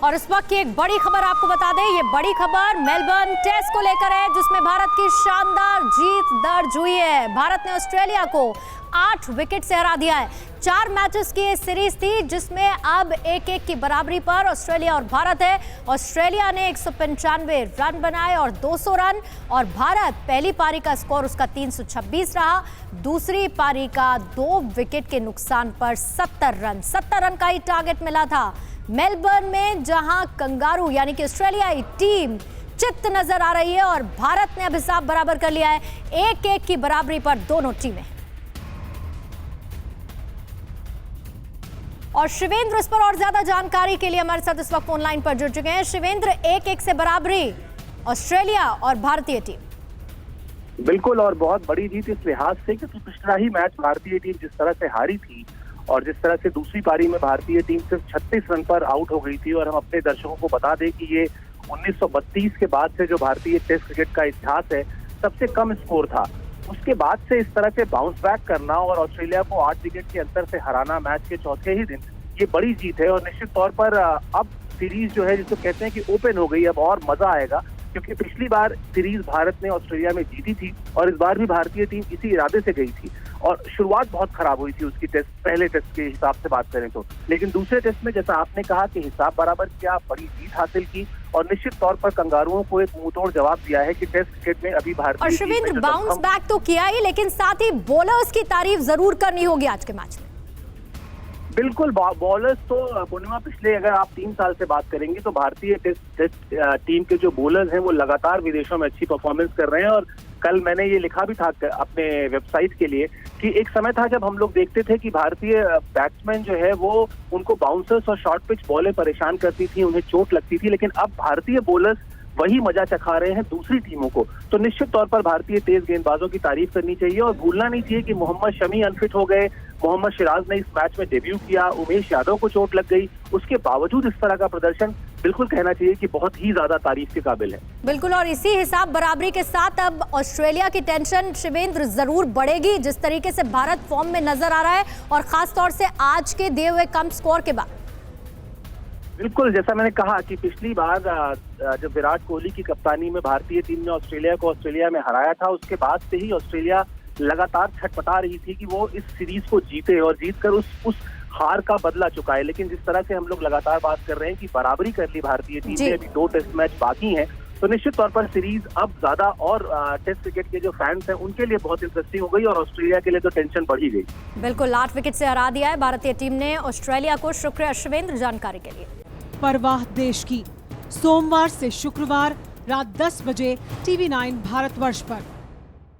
और इस वक्त की एक बड़ी खबर आपको बता दें, ये बड़ी खबर मेलबर्न टेस्ट को लेकर है, जिसमें भारत की शानदार जीत दर्ज हुई है। भारत ने ऑस्ट्रेलिया को 8 विकेट से हरा दिया है। 4 मैचेस की ये सीरीज थी, जिसमें अब 1-1 की बराबरी पर ऑस्ट्रेलिया और भारत है। ऑस्ट्रेलिया ने 195 रन बनाए और 200 रन, और भारत पहली पारी का स्कोर उसका 326 रहा। दूसरी पारी का 2 विकेट के नुकसान पर 70 रन का ही टारगेट मिला था। मेलबर्न में जहां कंगारू यानी कि ऑस्ट्रेलियाई टीम चित्त नजर आ रही है, और भारत ने अब हिसाब बराबर कर लिया है 1-1 की बराबरी पर दोनों टीमें। और शिवेंद्र इस पर और ज्यादा जानकारी के लिए हमारे साथ इस वक्त फोन लाइन पर जुड़ चुके हैं। शिवेंद्र, 1-1 से बराबरी ऑस्ट्रेलिया और भारतीय टीम। बिल्कुल, और बहुत बड़ी जीत इस लिहाज से क्योंकि पिछला ही मैच भारतीय टीम जिस तरह से हारी थी और जिस तरह से दूसरी पारी में भारतीय टीम सिर्फ 36 रन पर आउट हो गई थी। और हम अपने दर्शकों को बता दें कि ये 1932 के बाद से जो भारतीय टेस्ट क्रिकेट का इतिहास है, सबसे कम स्कोर था। उसके बाद से इस तरह से बाउंस बैक करना और ऑस्ट्रेलिया को 8 विकेट के अंतर से हराना मैच के चौथे ही दिन, ये बड़ी जीत है। और निश्चित तौर पर अब सीरीज जो है, जिसको कहते हैं कि ओपन हो गई, अब और मजा आएगा, क्योंकि पिछली बार सीरीज भारत ने ऑस्ट्रेलिया में जीती थी और इस बार भी भारतीय टीम इसी इरादे से गई थी। और शुरुआत बहुत खराब हुई थी उसकी पहले टेस्ट के हिसाब से बात करें तो, लेकिन दूसरे टेस्ट में जैसा आपने कहा कि हिसाब बराबर किया, बड़ी जीत हासिल की और निश्चित तौर पर कंगारुओं को एक मुंहतोड़ जवाब दिया है कि टेस्ट क्रिकेट में अभी भारतीय। और शिवेंद्र, बाउंस बैक तो किया ही, लेकिन साथ ही बॉलर्स की तारीफ जरूर करनी होगी आज के मैच में। बिल्कुल, बॉलर्स तो पूर्णिमा, पिछले अगर आप 3 साल से बात करेंगे तो भारतीय टेस्ट टीम के जो बॉलर्स हैं वो लगातार विदेशों में अच्छी परफॉर्मेंस कर रहे हैं। और कल मैंने ये लिखा भी था अपने वेबसाइट के लिए कि एक समय था जब हम लोग देखते थे कि भारतीय बैट्समैन जो है वो उनको बाउंसर्स और शॉर्ट पिच बॉलें परेशान करती थी, उन्हें चोट लगती थी, लेकिन अब भारतीय बॉलर्स वही मजा चखा रहे हैं दूसरी टीमों को। तो निश्चित तौर पर भारतीय तेज गेंदबाजों की तारीफ करनी चाहिए और भूलना नहीं चाहिए कि मोहम्मद शमी अनफिट हो गए, मोहम्मद सिराज ने इस मैच में डेब्यू किया, उमेश यादव को चोट लग गई, उसके बावजूद इस तरह का प्रदर्शन बिल्कुल कहना चाहिए कि बहुत ही ज्यादा तारीफ के काबिल है। बिल्कुल, और इसी हिसाब बराबरी के साथ अब ऑस्ट्रेलिया की टेंशन शिवेंद्र जरूर बढ़ेगी, जिस तरीके से भारत फॉर्म में नजर आ रहा है, और खास तौर से आज के दिए हुए कम स्कोर के बाद। बिल्कुल, जैसा मैंने कहा कि पिछली बार जब विराट कोहली की कप्तानी में भारतीय टीम ने ऑस्ट्रेलिया को ऑस्ट्रेलिया में हराया था, उसके बाद से ही ऑस्ट्रेलिया लगातार छटपटा रही थी कि वो इस सीरीज को जीते और जीतकर उस हार का बदला चुकाए। लेकिन जिस तरह से हम लोग लगातार बात कर रहे हैं कि बराबरी कर ली भारतीय टीम ने, अभी 2 टेस्ट मैच बाकी हैं, तो निश्चित तौर पर सीरीज अब ज्यादा और टेस्ट क्रिकेट के जो फैंस हैं उनके लिए बहुत इंटरेस्टिंग हो गई और ऑस्ट्रेलिया के लिए तो टेंशन बढ़ ही गई। बिल्कुल, 8 विकेट से हरा दिया है भारतीय टीम ने ऑस्ट्रेलिया को। शुक्रिया शिवेंद्र जानकारी के लिए। परवाह देश की, सोमवार से शुक्रवार रात 10 बजे TV9 भारतवर्ष पर।